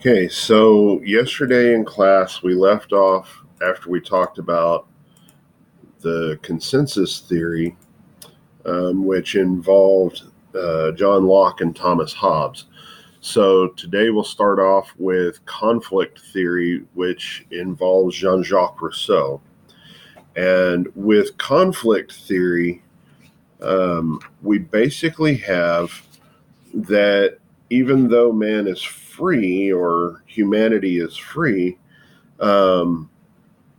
Okay, so yesterday in class we left off after we talked about the consensus theory, which involved John Locke and Thomas Hobbes. So today we'll start off with conflict theory, which involves Jean-Jacques Rousseau. And with conflict theory, we basically have that even though man is free or humanity is free, um,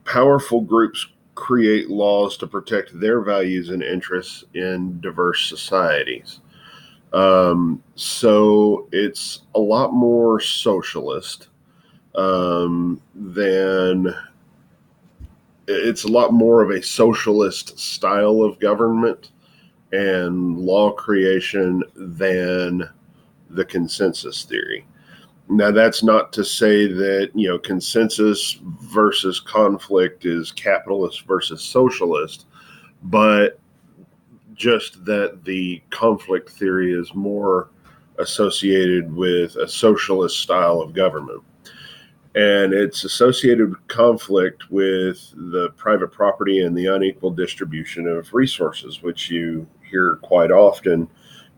powerful groups create laws to protect their values and interests in diverse societies. So it's a lot more socialist than it's a lot more of a socialist style of government and law creation than the consensus theory. Now, that's not to say that, consensus versus conflict is capitalist versus socialist, but just that the conflict theory is more associated with a socialist style of government. And it's associated with conflict with the private property and the unequal distribution of resources, which you hear quite often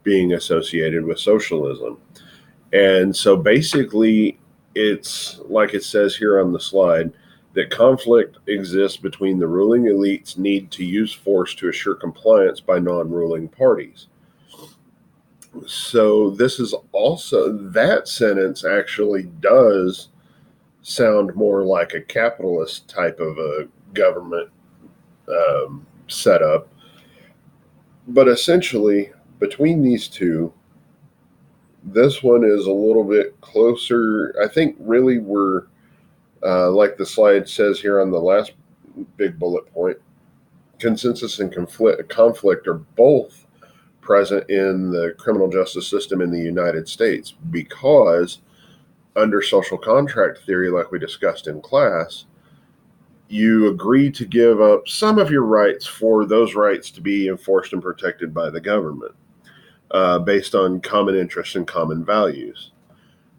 being associated with socialism. And so basically, it's like it says here on the slide that conflict exists between the ruling elite's need to use force to assure compliance by non ruling parties. So, this is also that sentence actually does sound more like a capitalist type of a government setup. But essentially, between these two, this one is a little bit closer. I think really we're, like the slide says here on the last big bullet point, consensus and conflict are both present in the criminal justice system in the United States because under social contract theory, like we discussed in class, you agree to give up some of your rights for those rights to be enforced and protected by the government. Based on common interests and common values.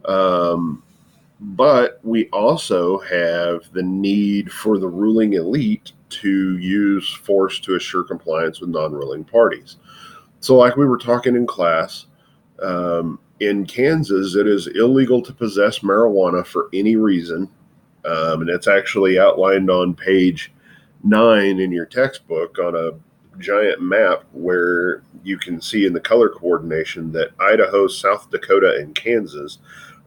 But we also have the need for the ruling elite to use force to assure compliance with non ruling parties. So, like we were talking in class, in Kansas, it is illegal to possess marijuana for any reason. And it's actually outlined on page 9 in your textbook on a giant map where you can see in the color coordination that Idaho, South Dakota, and Kansas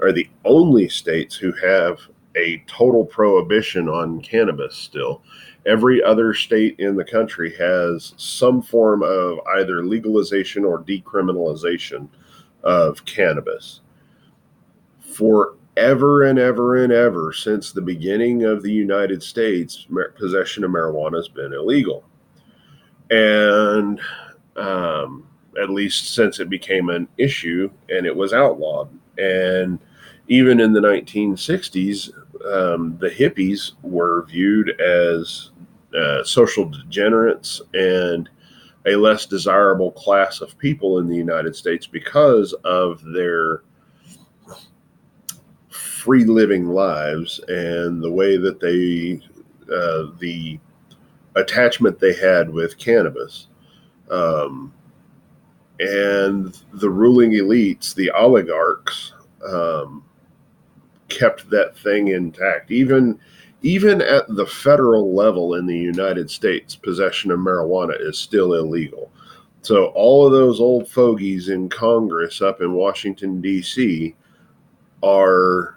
are the only states who have a total prohibition on cannabis still. Every other state in the country has some form of either legalization or decriminalization of cannabis. Forever and ever and ever since the beginning of the United States, possession of marijuana has been illegal. And at least since it became an issue and it was outlawed. And even in the 1960s, the hippies were viewed as social degenerates and a less desirable class of people in the United States because of their free living lives and the way that they, the attachment they had with cannabis. And the ruling elites, the oligarchs, kept that thing intact. Even at the federal level in the United States, possession of marijuana is still illegal. So all of those old fogies in Congress up in Washington, D.C. are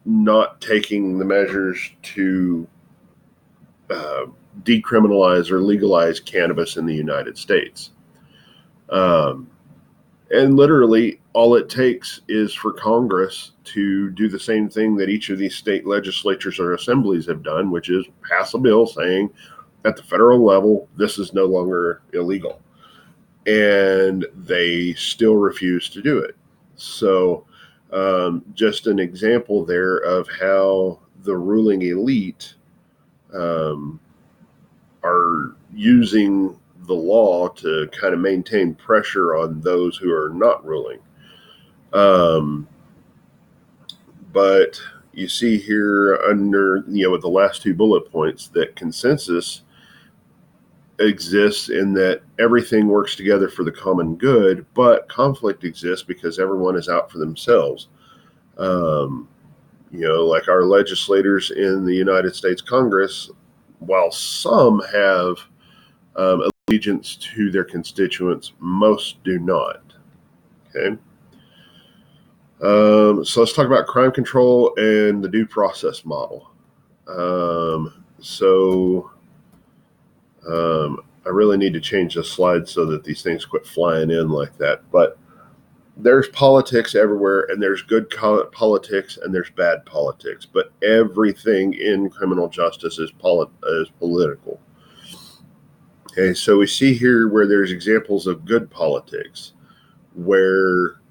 not taking the measures to decriminalize or legalize cannabis in the United States. And literally, all it takes is for Congress to do the same thing that each of these state legislatures or assemblies have done, which is pass a bill saying at the federal level, this is no longer illegal. And they still refuse to do it. So, just an example there of how the ruling elite are using the law to kind of maintain pressure on those who are not ruling. But But you see here under, with the last two bullet points, that consensus exists in that everything works together for the common good, but conflict exists because everyone is out for themselves. Like our legislators in the United States Congress, while some have allegiance to their constituents, most do not. Okay. So let's talk about crime control and the due process model. I really need to change the slide so that these things quit flying in like that. But there's politics everywhere, and there's good politics and there's bad politics. But everything in criminal justice is political. Okay, so we see here where there's examples of good politics, where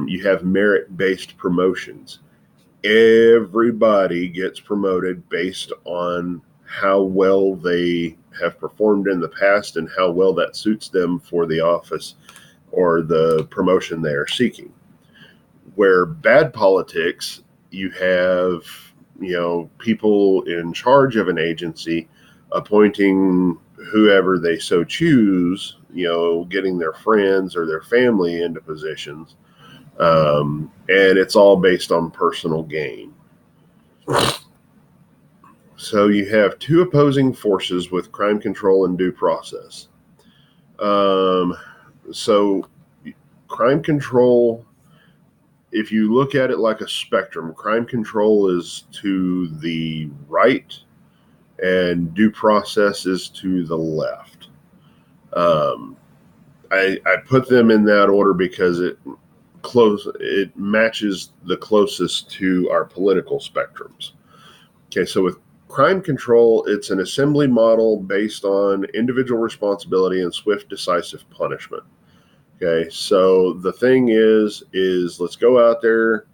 you have merit-based promotions. Everybody gets promoted based on how well they have performed in the past and how well that suits them for the office or the promotion they are seeking. Where bad politics, you have, people in charge of an agency appointing whoever they so choose, getting their friends or their family into positions. And it's all based on personal gain. So you have two opposing forces with crime control and due process. So crime control, if you look at it like a spectrum, crime control is to the right and due process is to the left. I put them in that order because it matches the closest to our political spectrums. Okay, so with crime control, it's an assembly model based on individual responsibility and swift, decisive punishment. Okay, so the thing is let's go out there,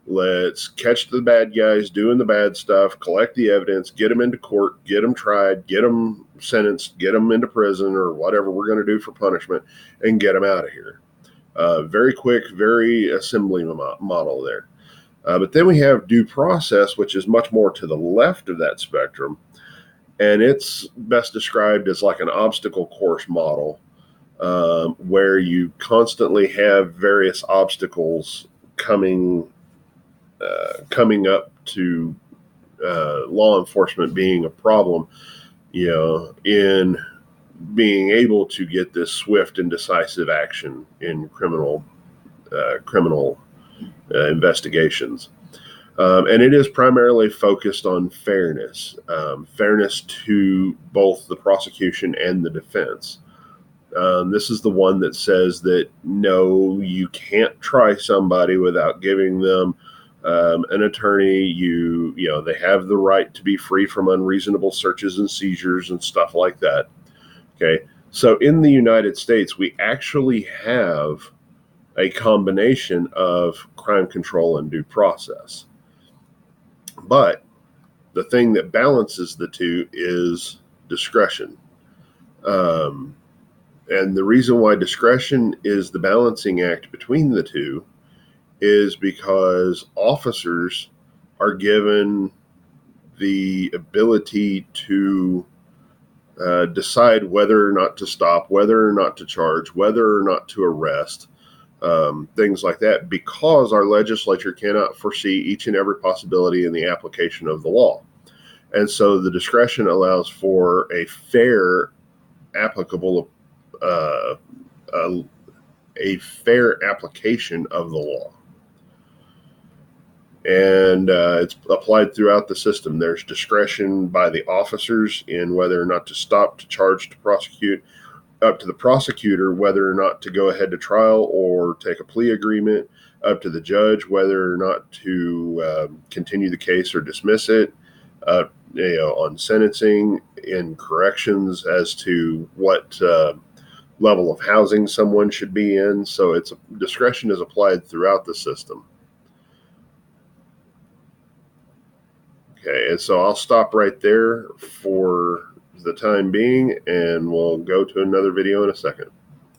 let's catch the bad guys doing the bad stuff, collect the evidence, get them into court, get them tried, get them sentenced, get them into prison or whatever we're going to do for punishment, and get them out of here. Very quick, very assembly model there. But then we have due process, which is much more to the left of that spectrum. And it's best described as like an obstacle course model, where you constantly have various obstacles coming up to law enforcement being a problem, in being able to get this swift and decisive action in criminal investigations. And it is primarily focused on fairness to both the prosecution and the defense. This is the one that says that no, you can't try somebody without giving them an attorney. They have the right to be free from unreasonable searches and seizures and stuff like that. Okay, so in the United States, we actually have a combination of crime control and due process. But the thing that balances the two is discretion. And the reason why discretion is the balancing act between the two is because officers are given the ability to decide whether or not to stop, whether or not to charge, whether or not to arrest, things like that, because our legislature cannot foresee each and every possibility in the application of the law. And so the discretion allows for a fair applicable a fair application of the law. And it's applied throughout the system. There's discretion by the officers in whether or not to stop, to charge, to prosecute, up to the prosecutor whether or not to go ahead to trial or take a plea agreement, up to the judge whether or not to continue the case or dismiss it, on sentencing, in corrections as to what level of housing someone should be in. So discretion is applied throughout the system. Okay, and so I'll stop right there for the time being, and we'll go to another video in a second.